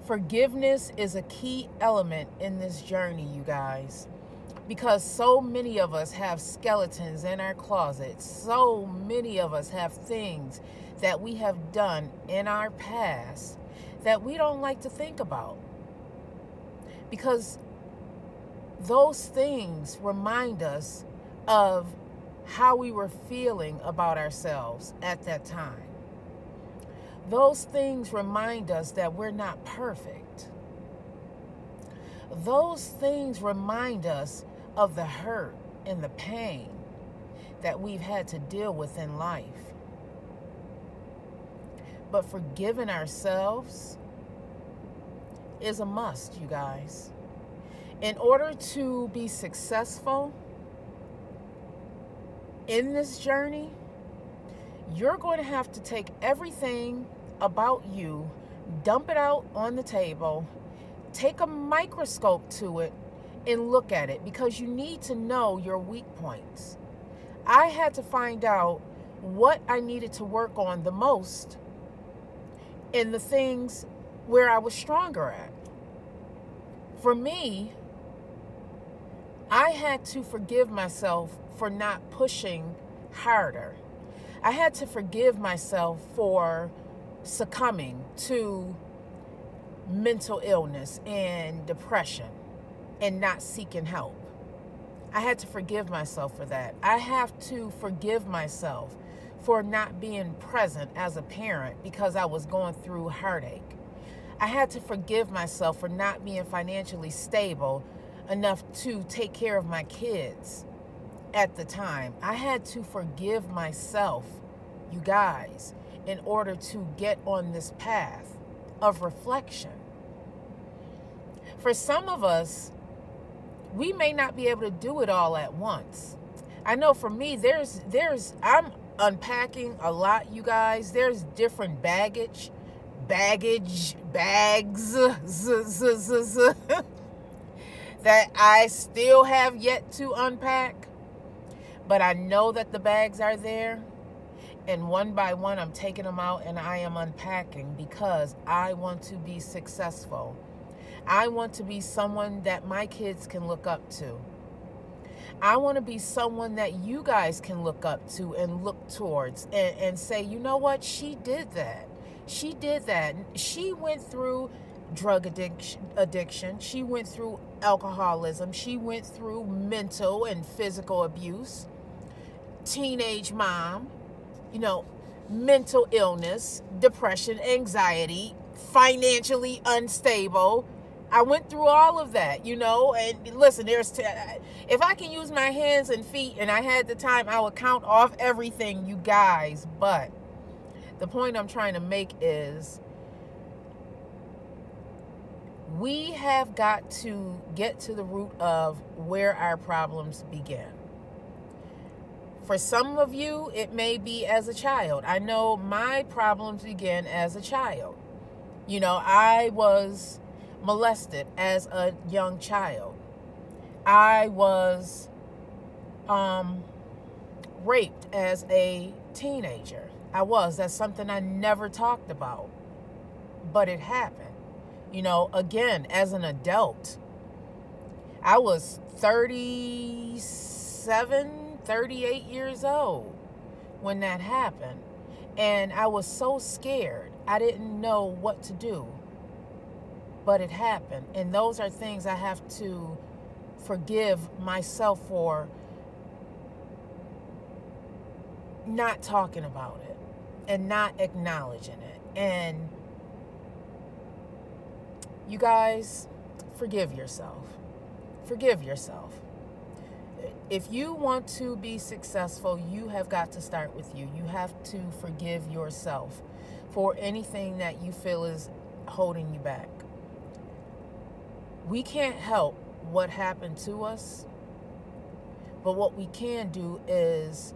Forgiveness is a key element in this journey, you guys, because so many of us have skeletons in our closets. So many of us have things that we have done in our past that we don't like to think about, because those things remind us of how we were feeling about ourselves at that time. Those things remind us that we're not perfect. Those things remind us of the hurt and the pain that we've had to deal with in life. But forgiving ourselves is a must, you guys. In order to be successful in this journey, you're going to have to take everything about you, dump it out on the table, take a microscope to it, and look at it, because you need to know your weak points. I had to find out what I needed to work on the most and the things where I was stronger at. For me, I had to forgive myself for not pushing harder. I had to forgive myself for succumbing to mental illness and depression and not seeking help. I had to forgive myself for that. I have to forgive myself for not being present as a parent because I was going through heartache. I had to forgive myself for not being financially stable enough to take care of my kids at the time. I had to forgive myself, you guys, in order to get on this path of reflection. For some of us, we may not be able to do it all at once. I know for me, I'm unpacking a lot, you guys. There's different bags that I still have yet to unpack. But I know that the bags are there. And one by one, I'm taking them out and I am unpacking, because I want to be successful. I want to be someone that my kids can look up to. I want to be someone that you guys can look up to and look towards and say, you know what? She did that. She did that. She went through drug addiction. She went through alcoholism. She went through mental and physical abuse. Teenage mom, mental illness, depression, anxiety, financially unstable. I went through all of that, and listen, if I can use my hands and feet and I had the time, I would count off everything, you guys. But the point I'm trying to make is we have got to get to the root of where our problems begin. For some of you, it may be as a child. I know my problems began as a child. I was molested as a young child. I was raped as a teenager. That's something I never talked about, but it happened. Again, as an adult, I was 38 years old when that happened. And I was so scared. I didn't know what to do. But it happened. And those are things I have to forgive myself for not talking about it and not acknowledging it. And you guys, forgive yourself. Forgive yourself. If you want to be successful, you have got to start with you. You have to forgive yourself for anything that you feel is holding you back. We can't help what happened to us, but what we can do is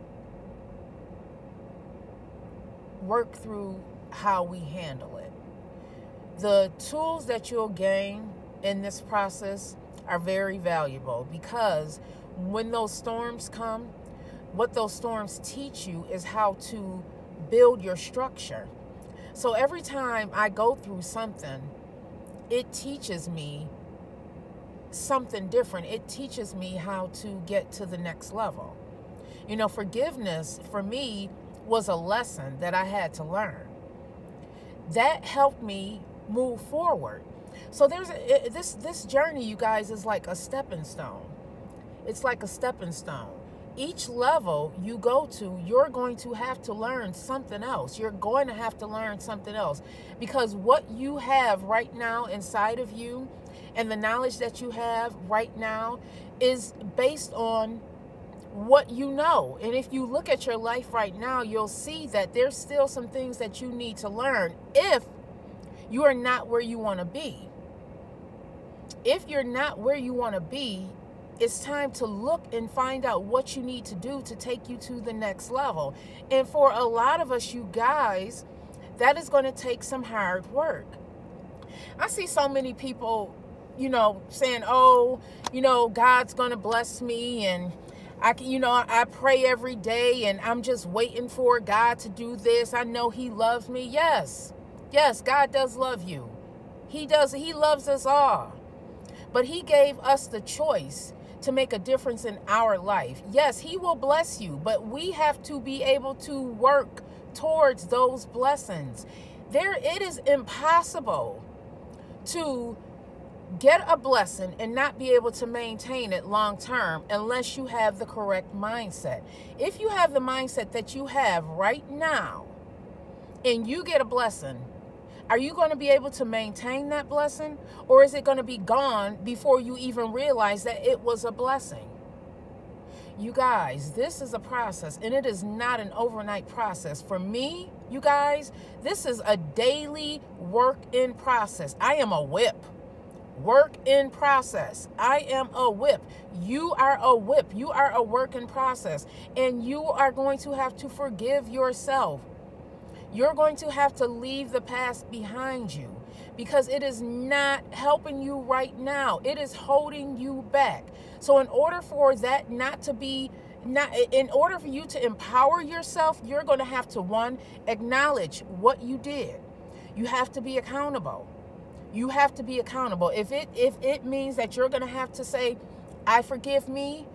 work through how we handle it. The tools that you'll gain in this process are very valuable, because when those storms come, what those storms teach you is how to build your structure. So every time I go through something, it teaches me something different. It teaches me how to get to the next level. You know, forgiveness for me was a lesson that I had to learn. That helped me move forward. So this journey, you guys, is like a stepping stone. It's like a stepping stone. Each level you go to, you're going to have to learn something else. You're going to have to learn something else, because what you have right now inside of you and the knowledge that you have right now is based on what you know. And if you look at your life right now, you'll see that there's still some things that you need to learn if you are not where you want to be. If you're not where you want to be, it's time to look and find out what you need to do to take you to the next level. And for a lot of us, you guys, that is going to take some hard work. I see so many people, you know, saying, oh, you know, God's going to bless me, and I pray every day, and I'm just waiting for God to do this. I know he loves me. Yes, God does love you. He does. He loves us all. But he gave us the choice to make a difference in our life. Yes, he will bless you, but we have to be able to work towards those blessings. It is impossible to get a blessing and not be able to maintain it long term unless you have the correct mindset. If you have the mindset that you have right now and you get a blessing, are you going to be able to maintain that blessing, or is it going to be gone before you even realize that it was a blessing? You guys, this is a process, and it is not an overnight process. For me, you guys, this is a daily work in process. I am a whip. Work in process. I am a whip. You are a whip. You are a work in process, and you are going to have to forgive yourself. You're going to have to leave the past behind you, because it is not helping you right now. It is holding you back. So in order for that in order for you to empower yourself, you're going to have to, one, acknowledge what you did. You have to be accountable. You have to be accountable. If it means that you're going to have to say, I forgive me,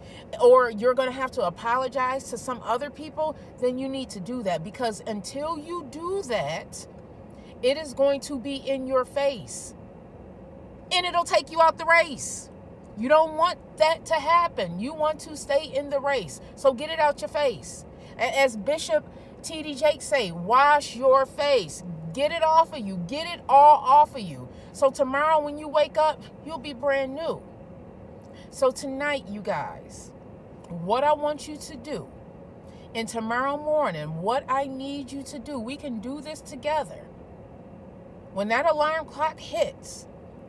or you're going to have to apologize to some other people, then you need to do that, because until you do that, it is going to be in your face, and it'll take you out the race. You don't want that to happen. You want to stay in the race. So get it out your face. As Bishop T.D. Jakes say, wash your face. Get it off of you. Get it all off of you. So tomorrow when you wake up, you'll be brand new. So tonight, you guys, what I want you to do, and tomorrow morning, what I need you to do, we can do this together. When that alarm clock hits,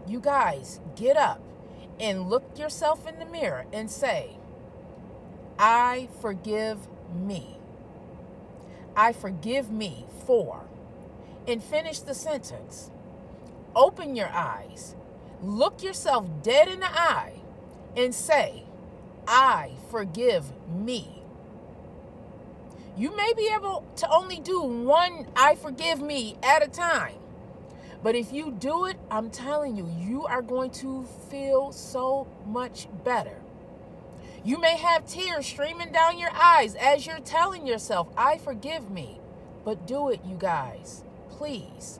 you guys get up and look yourself in the mirror and say, I forgive me. I forgive me for, and finish the sentence. Open your eyes, look yourself dead in the eye, and say, I forgive me. You may be able to only do one I forgive me at a time. But if you do it, I'm telling you, you are going to feel so much better. You may have tears streaming down your eyes as you're telling yourself, I forgive me. But do it, you guys. Please.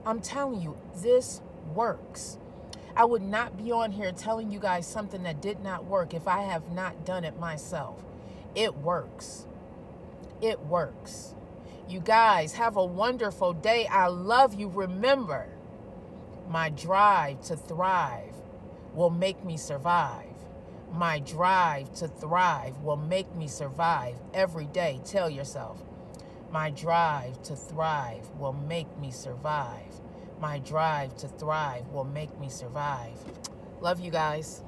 I'm telling you, this works. I would not be on here telling you guys something that did not work if I have not done it myself. It works. It works. You guys have a wonderful day. I love you. Remember, my drive to thrive will make me survive. My drive to thrive will make me survive every day. Tell yourself, my drive to thrive will make me survive. My drive to thrive will make me survive. Love you guys.